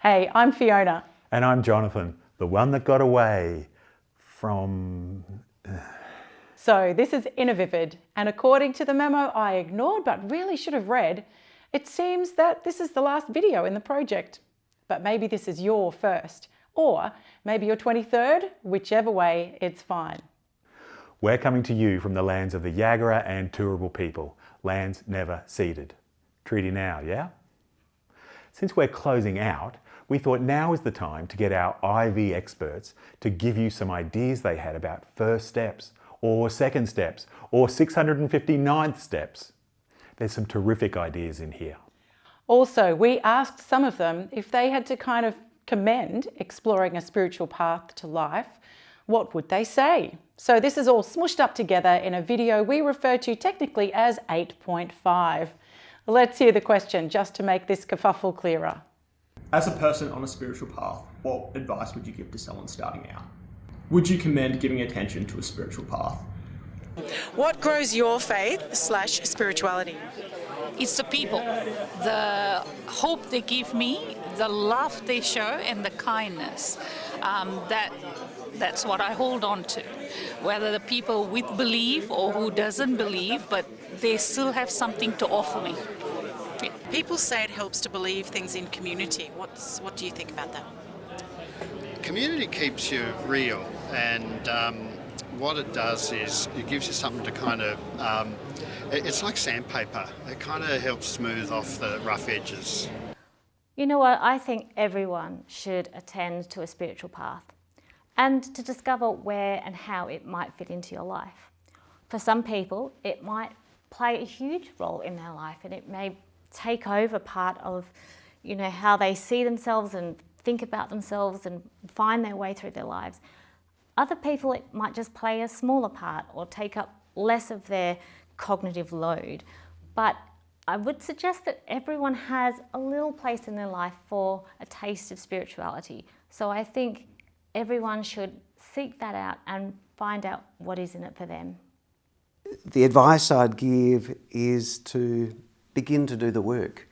Hey, I'm Fiona. And I'm Jonathan, the one that got away from... So this is innerVIVID, and according to the memo I ignored but really should have read, it seems that this is the last video in the project. But maybe this is your first, or maybe your 23rd, whichever way, it's fine. We're coming to you from the lands of the Yagara and Turrbal people, lands never ceded. Treaty now, yeah? Since we're closing out, we thought now is the time to get our IV experts to give you some ideas they had about first steps, or second steps, or 659th steps. There's some terrific ideas in here. Also, we asked some of them if they had to kind of commend exploring a spiritual path to life, what would they say? So this is all smushed up together in a video we refer to technically as 8.5. Let's hear the question just to make this kerfuffle clearer. As a person on a spiritual path, what advice would you give to someone starting out? Would you commend giving attention to a spiritual path? What grows your faith/spirituality? It's the people, the hope they give me, the love they show, and the kindness. That's what I hold on to. Whether the people with belief or who doesn't believe, but they still have something to offer me. Yeah. People say it helps to believe things in community. What do you think about that? Community keeps you real, and what it does is it gives you something to kind of, it's like sandpaper. It kind of helps smooth off the rough edges. You know what, I think everyone should attend to a spiritual path and to discover where and how it might fit into your life. For some people, it might play a huge role in their life, and it may take over part of, how they see themselves and think about themselves and find their way through their lives. Other people, it might just play a smaller part or take up less of their cognitive load. But I would suggest that everyone has a little place in their life for a taste of spirituality. So I think everyone should seek that out and find out what is in it for them. The advice I'd give is to begin to do the work,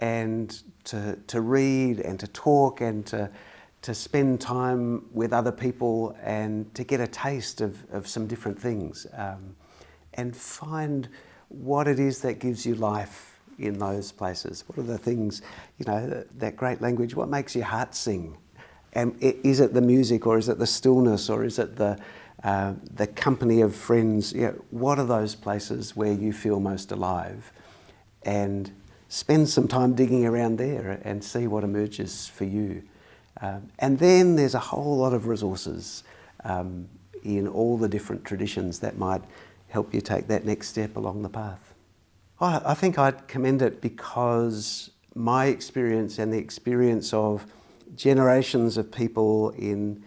and to read and to talk and to spend time with other people and to get a taste of some different things, and find what it is that gives you life in those places. What are the things, that great language, what makes your heart sing? And is it the music, or is it the stillness, or is it the company of friends? What are those places where you feel most alive? And spend some time digging around there and see what emerges for you. And then there's a whole lot of resources in all the different traditions that might help you take that next step along the path. I think I'd commend it because my experience and the experience of generations of people in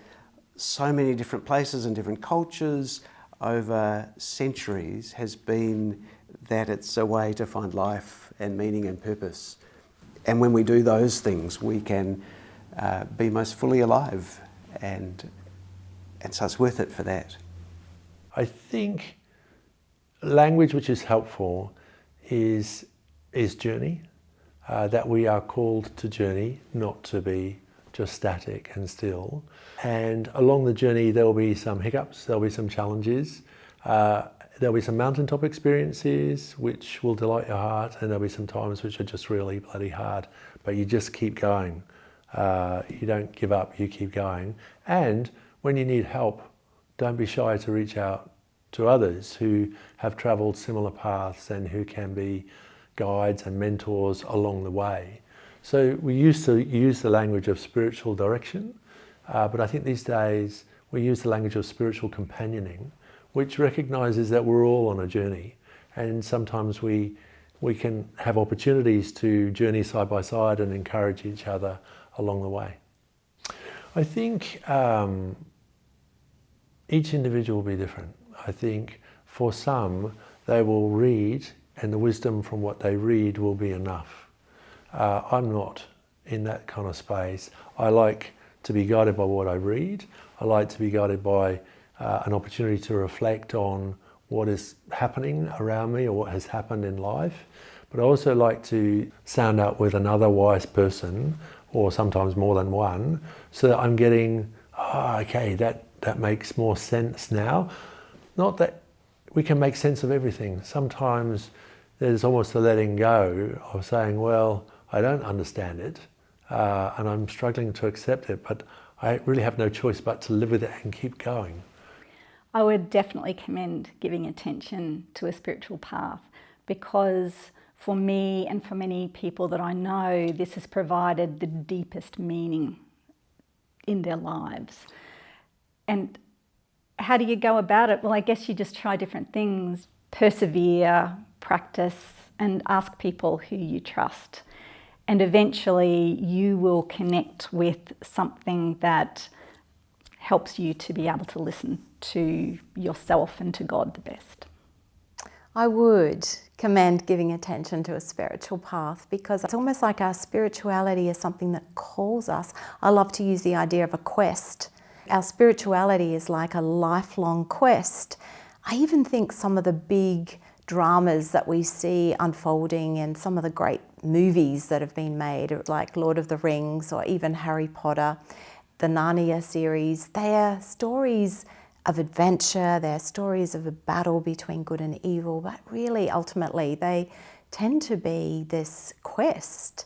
so many different places and different cultures over centuries has been that it's a way to find life and meaning and purpose. And when we do those things, we can be most fully alive, and so it's worth it for that. I think language which is helpful is journey, that we are called to journey, not to be just static and still. And along the journey there will be some hiccups, there'll be some challenges, there'll be some mountaintop experiences which will delight your heart, and there'll be some times which are just really bloody hard, but you just keep going. You don't give up, you keep going. And when you need help, don't be shy to reach out to others who have travelled similar paths and who can be guides and mentors along the way. So we used to use the language of spiritual direction, but I think these days we use the language of spiritual companioning, which recognises that we're all on a journey, and sometimes we can have opportunities to journey side by side and encourage each other along the way. I think each individual will be different. I think for some, they will read, and the wisdom from what they read will be enough. I'm not in that kind of space. I like to be guided by what I read. I like to be guided by an opportunity to reflect on what is happening around me or what has happened in life. But I also like to sound out with another wise person or sometimes more than one, so that I'm getting, oh, okay, that makes more sense now. Not that we can make sense of everything. Sometimes there's almost a letting go of saying, well, I don't understand it, and I'm struggling to accept it, but I really have no choice but to live with it and keep going. I would definitely commend giving attention to a spiritual path, because for me and for many people that I know, this has provided the deepest meaning in their lives. And how do you go about it? Well, I guess you just try different things, persevere, practice, and ask people who you trust. And eventually you will connect with something that helps you to be able to listen to yourself and to God the best. I would commend giving attention to a spiritual path, because it's almost like our spirituality is something that calls us. I love to use the idea of a quest. Our spirituality is like a lifelong quest. I even think some of the big dramas that we see unfolding in some of the great movies that have been made, like Lord of the Rings or even Harry Potter, the Narnia series, they're stories of adventure, they're stories of a battle between good and evil, but really ultimately they tend to be this quest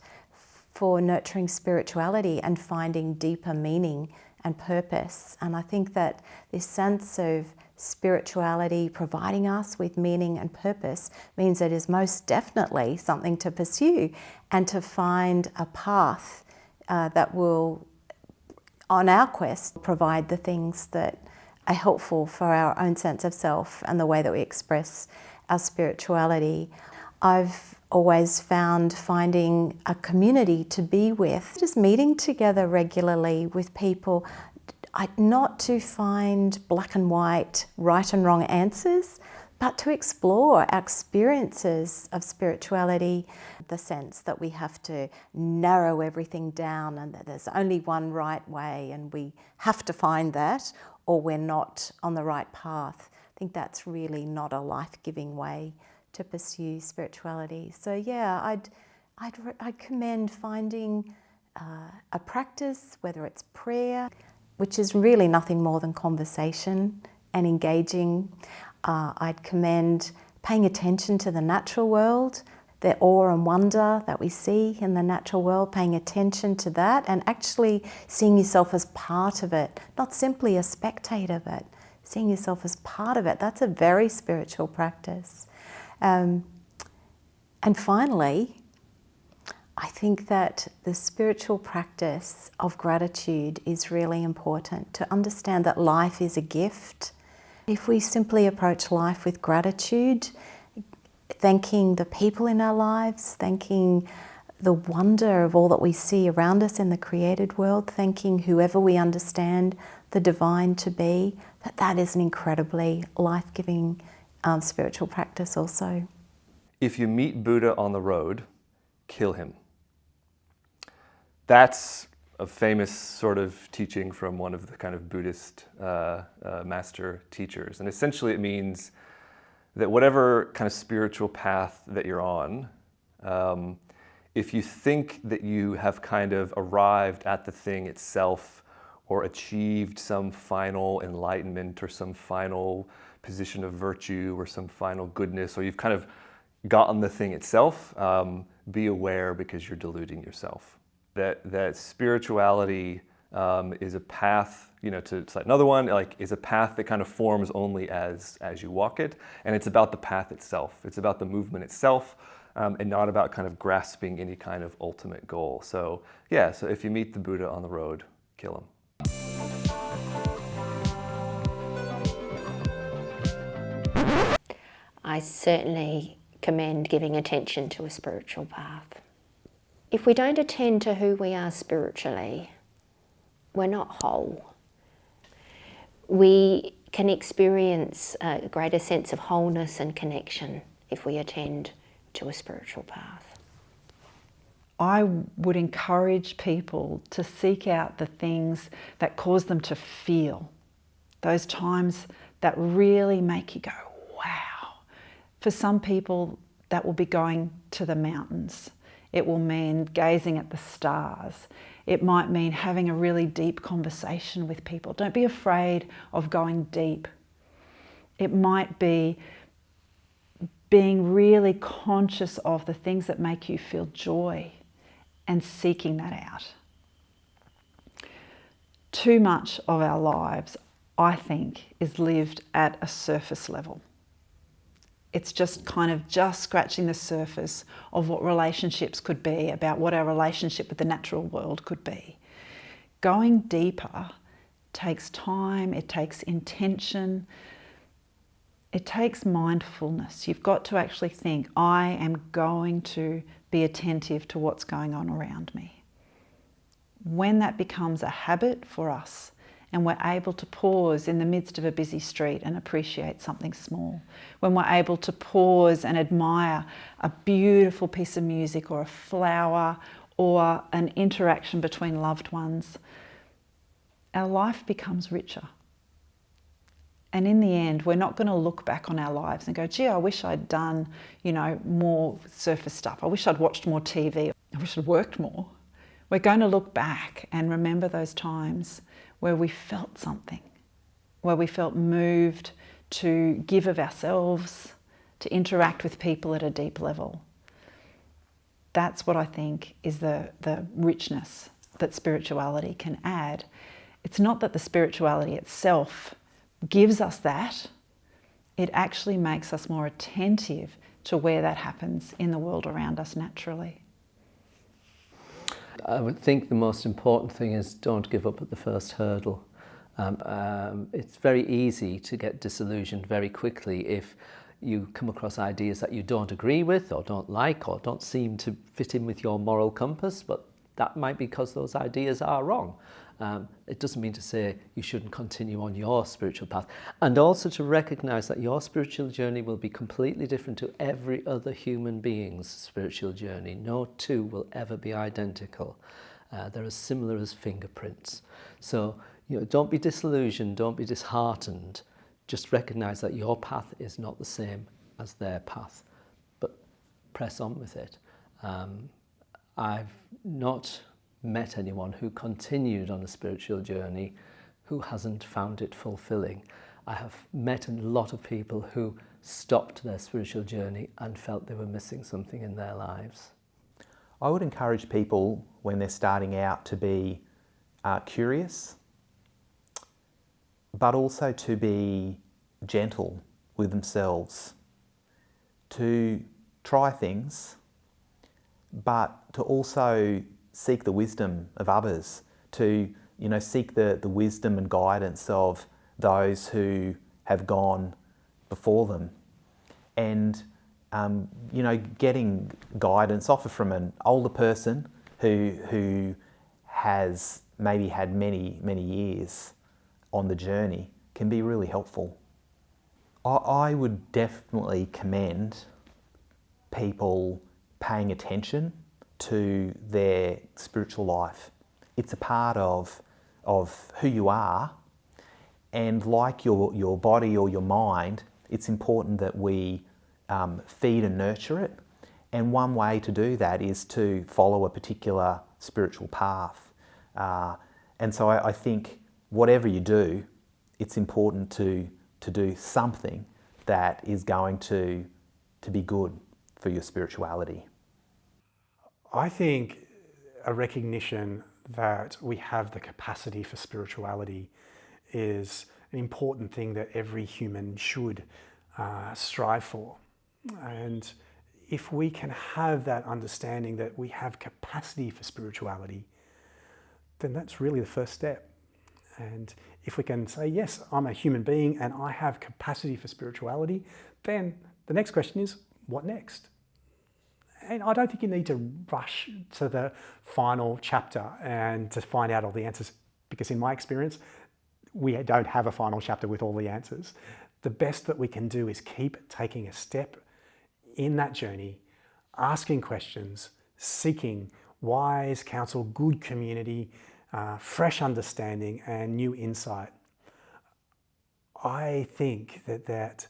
for nurturing spirituality and finding deeper meaning and purpose. And I think that this sense of spirituality providing us with meaning and purpose means it is most definitely something to pursue and to find a path that will, on our quest, provide the things that are helpful for our own sense of self and the way that we express our spirituality. I've always found finding a community to be with, just meeting together regularly with people, not to find black and white, right and wrong answers, but to explore our experiences of spirituality, the sense that we have to narrow everything down and that there's only one right way and we have to find that, or we're not on the right path. I think that's really not a life-giving way to pursue spirituality. So yeah, I'd commend finding a practice, whether it's prayer, which is really nothing more than conversation and engaging. I'd commend paying attention to the natural world, the awe and wonder that we see in the natural world, paying attention to that and actually seeing yourself as part of it, not simply a spectator, but seeing yourself as part of it. That's a very spiritual practice. And finally, I think that the spiritual practice of gratitude is really important, to understand that life is a gift. If we simply approach life with gratitude, thanking the people in our lives, thanking the wonder of all that we see around us in the created world, thanking whoever we understand the divine to be, that is an incredibly life-giving spiritual practice also. If you meet Buddha on the road, kill him. That's a famous sort of teaching from one of the kind of Buddhist master teachers. And essentially it means that whatever kind of spiritual path that you're on, if you think that you have kind of arrived at the thing itself or achieved some final enlightenment or some final position of virtue or some final goodness, or you've kind of gotten the thing itself, be aware, because you're deluding yourself. That spirituality is a path, to cite another one, like is a path that kind of forms only as you walk it, and it's about the path itself. It's about the movement itself, and not about kind of grasping any kind of ultimate goal. So yeah, so if you meet the Buddha on the road, kill him. I certainly commend giving attention to a spiritual path. If we don't attend to who we are spiritually, we're not whole. We can experience a greater sense of wholeness and connection if we attend to a spiritual path. I would encourage people to seek out the things that cause them to feel, those times that really make you go, wow. For some people, that will be going to the mountains It will mean gazing at the stars. It might mean having a really deep conversation with people. Don't be afraid of going deep. It might be being really conscious of the things that make you feel joy and seeking that out. Too much of our lives, I think, is lived at a surface level. It's just kind of just scratching the surface of what relationships could be, about what our relationship with the natural world could be. Going deeper takes time, it takes intention, it takes mindfulness. You've got to actually think, I am going to be attentive to what's going on around me. When that becomes a habit for us, and we're able to pause in the midst of a busy street and appreciate something small, when we're able to pause and admire a beautiful piece of music or a flower or an interaction between loved ones, our life becomes richer. And in the end, we're not going to look back on our lives and go, gee, I wish I'd done, more surface stuff. I wish I'd watched more TV. I wish I'd worked more. We're going to look back and remember those times where we felt something, where we felt moved to give of ourselves, to interact with people at a deep level. That's what I think is the richness that spirituality can add. It's not that the spirituality itself gives us that, it actually makes us more attentive to where that happens in the world around us naturally. I would think the most important thing is don't give up at the first hurdle. It's very easy to get disillusioned very quickly if you come across ideas that you don't agree with or don't like or don't seem to fit in with your moral compass, but that might be because those ideas are wrong. It doesn't mean to say you shouldn't continue on your spiritual path, and also to recognize that your spiritual journey will be completely different to every other human being's spiritual journey. No two will ever be identical. They're as similar as fingerprints. So, don't be disillusioned, don't be disheartened. Just recognize that your path is not the same as their path, but press on with it. I've not met anyone who continued on a spiritual journey who hasn't found it fulfilling. I have met a lot of people who stopped their spiritual journey and felt they were missing something in their lives. I would encourage people when they're starting out to be curious, but also to be gentle with themselves, to try things, but to also seek the wisdom of others, to seek the wisdom and guidance of those who have gone before them, and getting guidance often from an older person who has maybe had many years on the journey can be really helpful. I would definitely commend people paying attention to their spiritual life. It's a part of who you are, and like your body or your mind, it's important that we feed and nurture it. And one way to do that is to follow a particular spiritual path. And so I think whatever you do, it's important to do something that is going to be good for your spirituality. I think a recognition that we have the capacity for spirituality is an important thing that every human should strive for. And if we can have that understanding that we have capacity for spirituality, then that's really the first step. And if we can say, yes, I'm a human being and I have capacity for spirituality, then the next question is, what next? And I don't think you need to rush to the final chapter and to find out all the answers, because in my experience, we don't have a final chapter with all the answers. The best that we can do is keep taking a step in that journey, asking questions, seeking wise counsel, good community, fresh understanding and new insight. I think that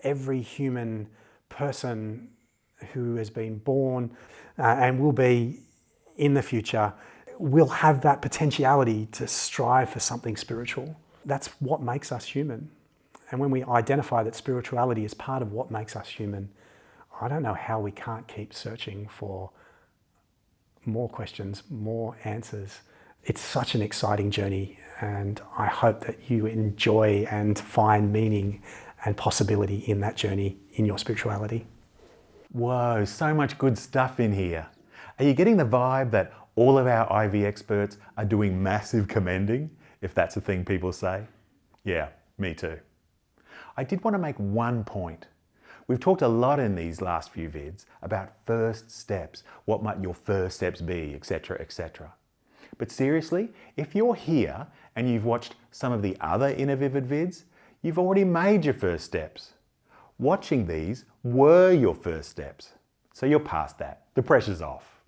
every human person who has been born and will be in the future will have that potentiality to strive for something spiritual. That's what makes us human. And when we identify that spirituality is part of what makes us human, I don't know how we can't keep searching for more questions, more answers. It's such an exciting journey, and I hope that you enjoy and find meaning and possibility in that journey in your spirituality. Whoa, so much good stuff in here. Are you getting the vibe that all of our IV experts are doing massive commending, if that's a thing people say? Yeah, me too. I did want to make one point. We've talked a lot in these last few vids about first steps, what might your first steps be, etc., etc. But seriously, if you're here and you've watched some of the other innerVIVID vids, you've already made your first steps. Watching these were your first steps. So you're past that. The pressure's off.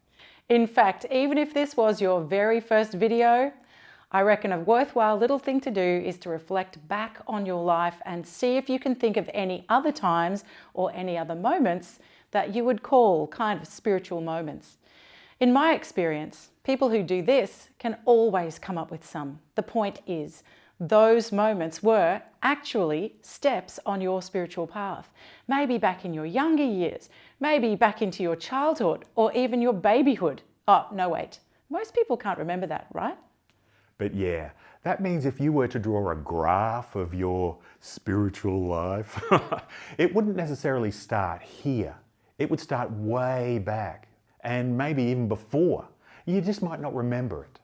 In fact, even if this was your very first video, I reckon a worthwhile little thing to do is to reflect back on your life and see if you can think of any other times or any other moments that you would call kind of spiritual moments. In my experience, people who do this can always come up with some. The point is, those moments were actually steps on your spiritual path. Maybe back in your younger years, maybe back into your childhood or even your babyhood. Oh, no, wait. Most people can't remember that, right? But yeah, that means if you were to draw a graph of your spiritual life, it wouldn't necessarily start here. It would start way back and maybe even before. You just might not remember it.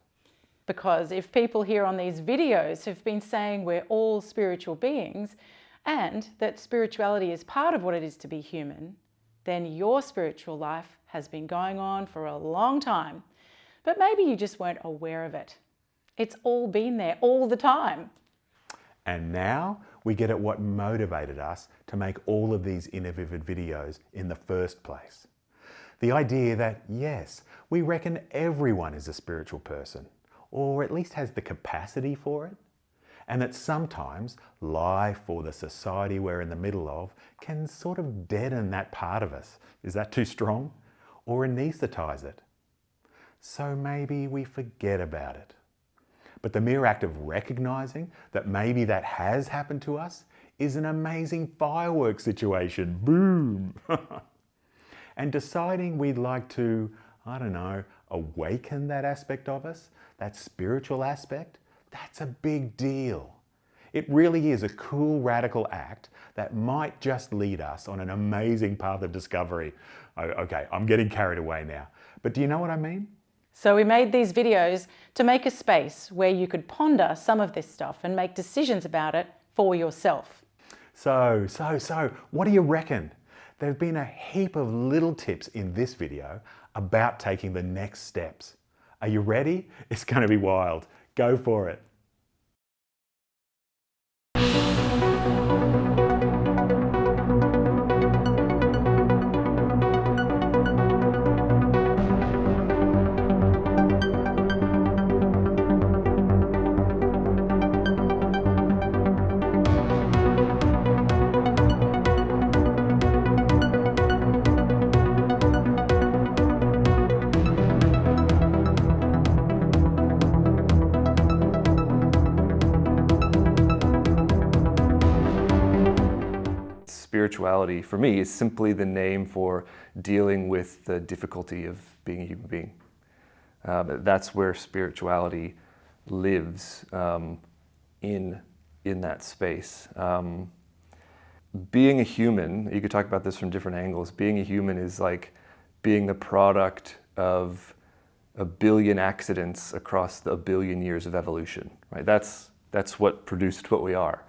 Because if people here on these videos have been saying we're all spiritual beings and that spirituality is part of what it is to be human, then your spiritual life has been going on for a long time. But maybe you just weren't aware of it. It's all been there all the time. And now we get at what motivated us to make all of these innerVIVID videos in the first place. The idea that, yes, we reckon everyone is a spiritual person, or at least has the capacity for it, and that sometimes life or the society we're in the middle of can sort of deaden that part of us. Is that too strong? Or anesthetize it. So maybe we forget about it. But the mere act of recognizing that maybe that has happened to us is an amazing fireworks situation. Boom! And deciding we'd like to, I don't know, awaken that aspect of us, that spiritual aspect, that's a big deal. It really is a cool, radical act that might just lead us on an amazing path of discovery. Okay, I'm getting carried away now. But do you know what I mean? So we made these videos to make a space where you could ponder some of this stuff and make decisions about it for yourself. So, what do you reckon? There have been a heap of little tips in this video about taking the next steps. Are you ready? It's going to be wild. Go for it. Spirituality, for me, is simply the name for dealing with the difficulty of being a human being. That's where spirituality lives, in that space. Being a human, you could talk about this from different angles. Being a human is like being the product of a billion accidents across a billion years of evolution, right? That's what produced what we are.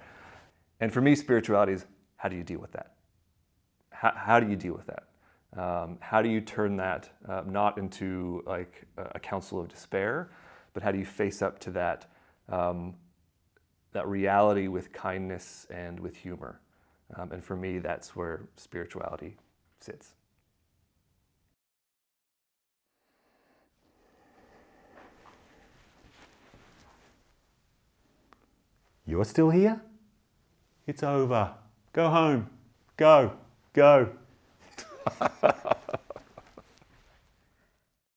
And for me, spirituality is, how do you deal with that? How do you deal with that? How do you turn that not into like a counsel of despair, but how do you face up to that, that reality with kindness and with humor? And for me, that's where spirituality sits. You're still here? It's over. Go home. Go.